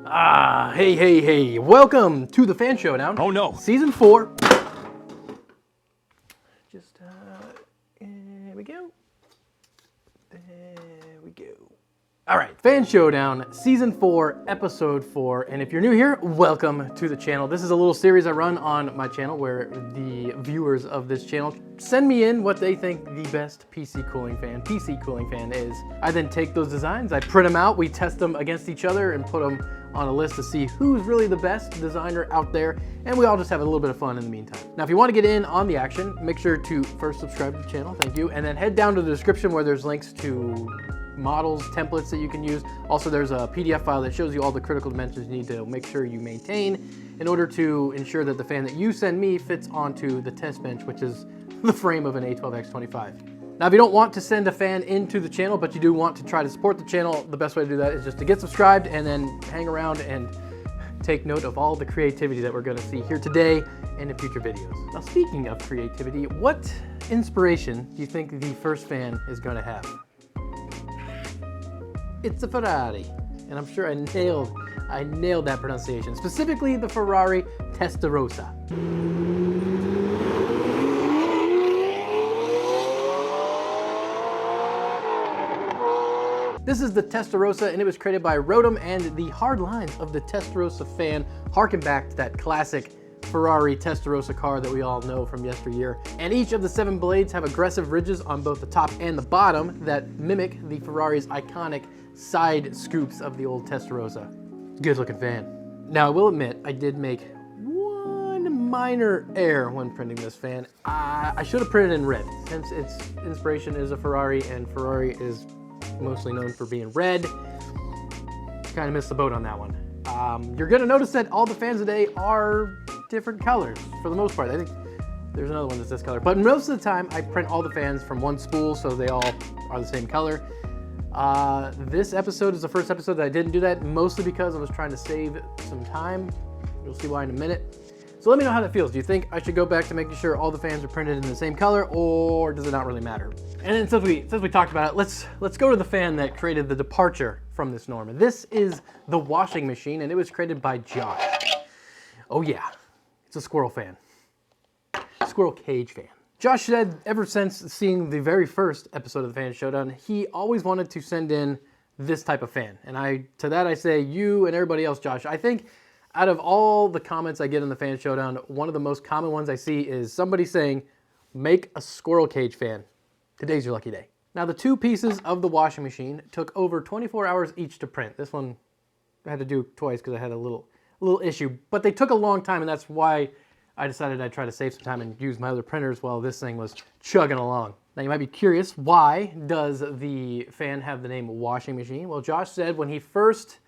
Hey. Welcome to the Fan Showdown. Oh no. Season 4. Just, there we go. There we go. All right, Fan Showdown, Season 4, Episode 4. And if you're new here, welcome to the channel. This is a little series I run on my channel where the viewers of this channel send me in what they think the best PC cooling fan is. I then take those designs, I print them out, we test them against each other and put them on a list to see who's really the best designer out there, and we all just have a little bit of fun in the meantime. Now, if you want to get in on the action, make sure to first subscribe to the channel, thank you, and then head down to the description where there's links to models, templates that you can use. Also, there's a PDF file that shows you all the critical dimensions you need to make sure you maintain in order to ensure that the fan that you send me fits onto the test bench, which is the frame of an A12X25. Now, if you don't want to send a fan into the channel, but you do want to try to support the channel, the best way to do that is just to get subscribed and then hang around and take note of all the creativity that we're going to see here today and in future videos. Now, speaking of creativity, what inspiration do you think the first fan is going to have? It's a Ferrari, and I'm sure I nailed that pronunciation, specifically the Ferrari Testarossa. This is the Testarossa, and it was created by Rotom, and the hard lines of the Testarossa fan harken back to that classic Ferrari Testarossa car that we all know from yesteryear. And each of the 7 blades have aggressive ridges on both the top and the bottom that mimic the Ferrari's iconic side scoops of the old Testarossa. Good looking fan. Now, I will admit, I did make one minor error when printing this fan. I should have printed in red, since its inspiration is a Ferrari, and Ferrari is mostly known for being red. Kind of missed the boat on that one. You're gonna notice that all the fans today are different colors for the most part. I think there's another one that's this color, but most of the time I print all the fans from one spool so they all are the same color. This episode is the first episode that I didn't do that, mostly because I was trying to save some time. You'll see why in a minute. So let me know how that feels. Do you think I should go back to making sure all the fans are printed in the same color, or does it not really matter? And then since we talked about it, let's go to the fan that created the departure from this norm. And this is the washing machine, and it was created by Josh. Oh yeah, it's a squirrel fan. Squirrel cage fan. Josh said ever since seeing the very first episode of the Fan Showdown, he always wanted to send in this type of fan. And to that I say, you and everybody else, Josh, I think out of all the comments I get in the Fan Showdown, one of the most common ones I see is somebody saying, make a squirrel cage fan. Today's your lucky day. Now, the 2 pieces of the washing machine took over 24 hours each to print. This one I had to do twice because I had a little issue, but they took a long time, and that's why I decided I'd try to save some time and use my other printers while this thing was chugging along. Now, you might be curious, why does the fan have the name washing machine? Well, Josh said when he first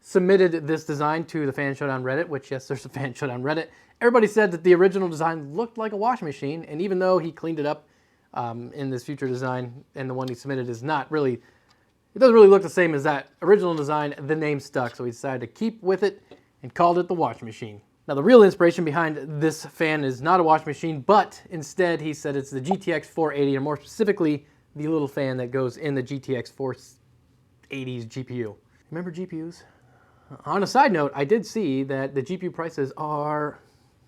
submitted this design to the Fan Showdown Reddit, which, yes, there's a Fan Showdown Reddit, everybody said that the original design looked like a washing machine, and even though he cleaned it up in this future design, and the one he submitted is not really, it doesn't really look the same as that original design, the name stuck, so he decided to keep with it and called it the washing machine. Now, the real inspiration behind this fan is not a washing machine, but instead he said it's the GTX 480, or more specifically, the little fan that goes in the GTX 480's GPU. Remember GPUs? On a side note, I did see that the GPU prices are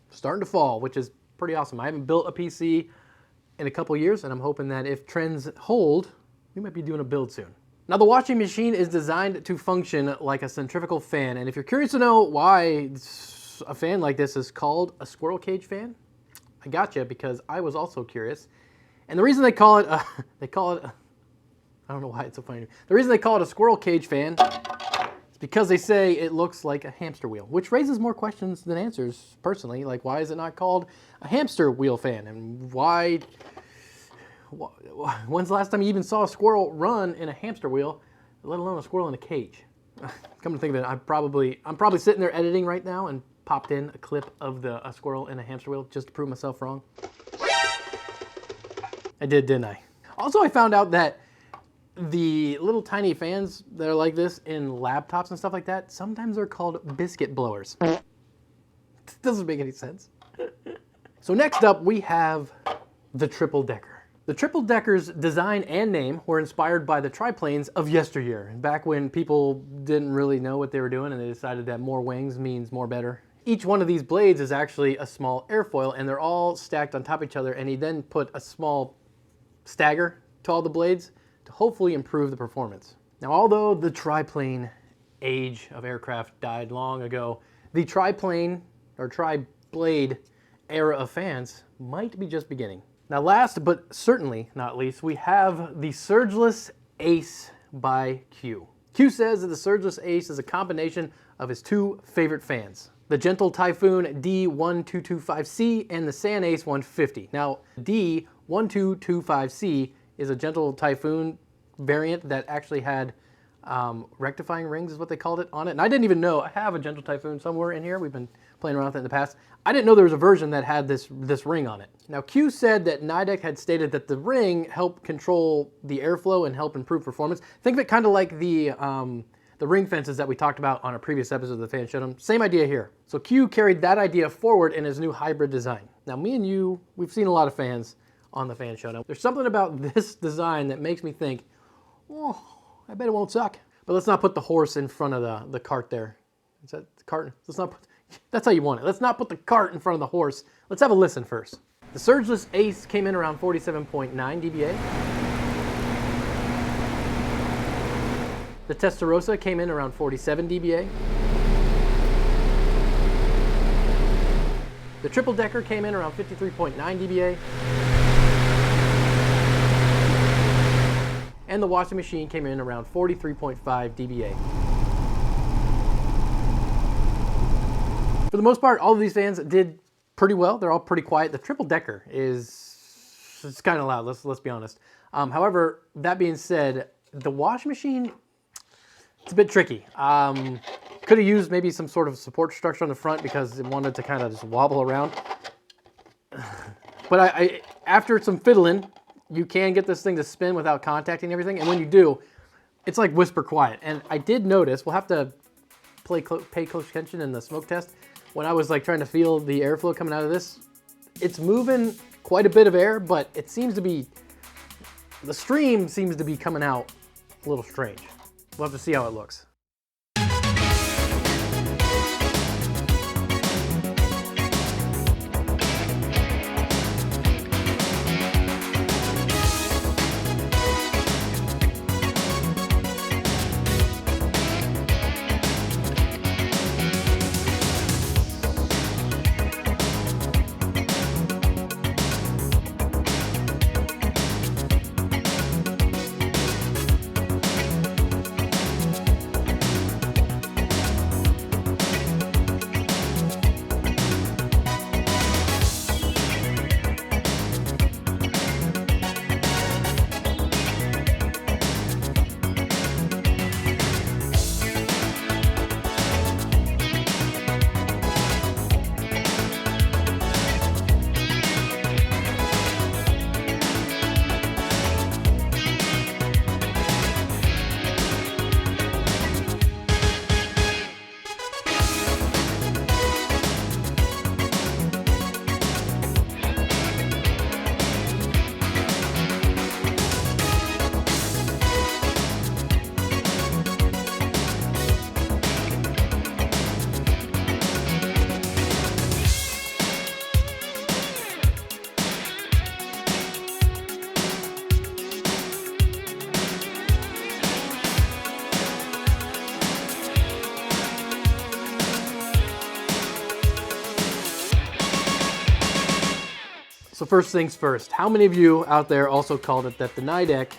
starting to fall, which is pretty awesome. I haven't built a PC in a couple years, and I'm hoping that if trends hold, we might be doing a build soon. Now, the washing machine is designed to function like a centrifugal fan, and if you're curious to know why a fan like this is called a squirrel cage fan, I gotcha, because I was also curious. And the reason they call it I don't know why it's so funny. The reason they call it a squirrel cage fan is because they say it looks like a hamster wheel, which raises more questions than answers, personally. Like, why is it not called a hamster wheel fan? And when's the last time you even saw a squirrel run in a hamster wheel, let alone a squirrel in a cage? Come to think of it, I'm probably sitting there editing right now and popped in a clip of a squirrel in a hamster wheel just to prove myself wrong. I did, didn't I? Also, I found out that the little tiny fans that are like this in laptops and stuff like that, sometimes they're called biscuit blowers. Doesn't make any sense. So next up, we have the triple decker. The triple decker's design and name were inspired by the triplanes of yesteryear, back when people didn't really know what they were doing and they decided that more wings means more better. Each one of these blades is actually a small airfoil, and they're all stacked on top of each other, and he then put a small stagger to all the blades to hopefully improve the performance. Now, although the triplane age of aircraft died long ago, the triplane or tri-blade era of fans might be just beginning. Now, last but certainly not least, we have the Surgeless Ace by Q. Q says that the Surgeless Ace is a combination of his two favorite fans, the Gentle Typhoon D1225C and the San Ace 150. Now, D1225C is a Gentle Typhoon variant that actually had rectifying rings is what they called it on it. And I didn't even know. I have a Gentle Typhoon somewhere in here. We've been playing around with it in the past. I didn't know there was a version that had this ring on it. Now, Q said that Nidec had stated that the ring helped control the airflow and help improve performance. Think of it kind of like the ring fences that we talked about on a previous episode of the Fan Showdown. Same idea here. So Q carried that idea forward in his new hybrid design. Now, me and you, we've seen a lot of fans on the Fan Showdown. There's something about this design that makes me think, oh, I bet it won't suck. But let's not put the horse in front of the cart there. Is that the cart? Let's not put, that's how you want it. Let's not put the cart in front of the horse. Let's have a listen first. The Surgeless Ace came in around 47.9 dBA. The Testarossa came in around 47 dBA. The triple decker came in around 53.9 dBA. And the washing machine came in around 43.5 dBA. For the most part, all of these fans did pretty well. They're all pretty quiet. The triple decker is it's kind of loud, let's be honest. However, that being said, the washing machine, it's a bit tricky. Could have used maybe some sort of support structure on the front because it wanted to kind of just wobble around. But I after some fiddling, you can get this thing to spin without contacting everything, and when you do, it's like whisper quiet. And I did notice, we'll have to pay close attention in the smoke test, when I was like trying to feel the airflow coming out of this, it's moving quite a bit of air, but it seems to be, the stream seems to be coming out a little strange. We'll have to see how it looks. So first things first, how many of you out there also called it that the Nidec,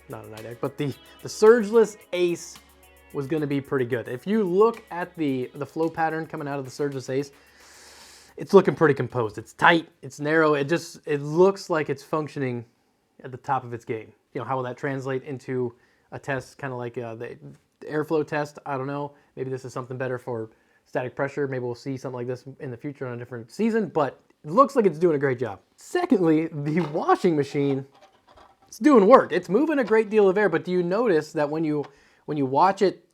not a Nidec, but the Surgeless Ace was gonna be pretty good? If you look at the flow pattern coming out of the Surgeless Ace, it's looking pretty composed. It's tight, it's narrow, it looks like it's functioning at the top of its game. You know, how will that translate into a test, kind of like the airflow test? I don't know, maybe this is something better for static pressure. Maybe we'll see something like this in the future on a different season, but it looks like it's doing a great job. Secondly, the washing machine, it's doing work. It's moving a great deal of air, but do you notice that when you watch it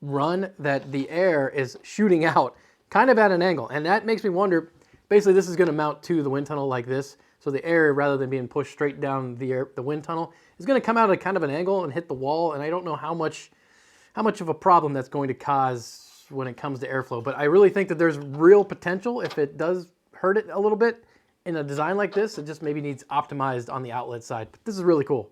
run, that the air is shooting out kind of at an angle? And that makes me wonder, basically this is gonna mount to the wind tunnel like this. So the air, rather than being pushed straight down the wind tunnel, is going to come out at kind of an angle and hit the wall. And I don't know how much of a problem that's going to cause when it comes to airflow. But I really think that there's real potential if it does hurt it a little bit in a design like this. It just maybe needs optimized on the outlet side. But this is really cool.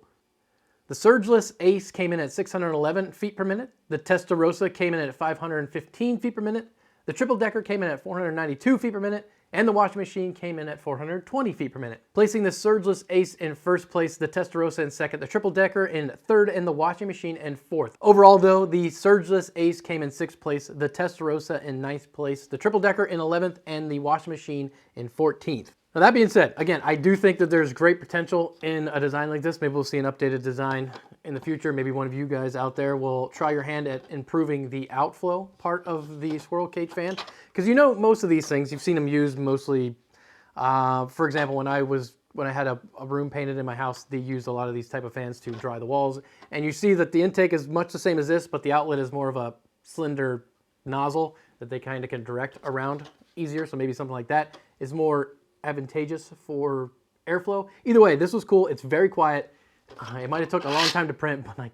The Surgeless Ace came in at 611 feet per minute. The Testarossa came in at 515 feet per minute. The triple decker came in at 492 feet per minute. And the washing machine came in at 420 feet per minute. Placing the Surgeless Ace in first place, the Testarossa in second, the triple decker in third, and the washing machine in fourth. Overall though, the Surgeless Ace came in sixth place, the Testarossa in ninth place, the triple decker in 11th, and the washing machine in 14th. Now that being said, again, I do think that there's great potential in a design like this. Maybe we'll see an updated design in the future. Maybe one of you guys out there will try your hand at improving the outflow part of the squirrel cage fan. Because you know most of these things, you've seen them used mostly, for example, when I had a room painted in my house, they used a lot of these type of fans to dry the walls. And you see that the intake is much the same as this, but the outlet is more of a slender nozzle that they kind of can direct around easier. So maybe something like that is more advantageous for airflow. Either way, this was cool. It's very quiet. It might have took a long time to print, but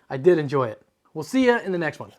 I did enjoy it. We'll see you in the next one.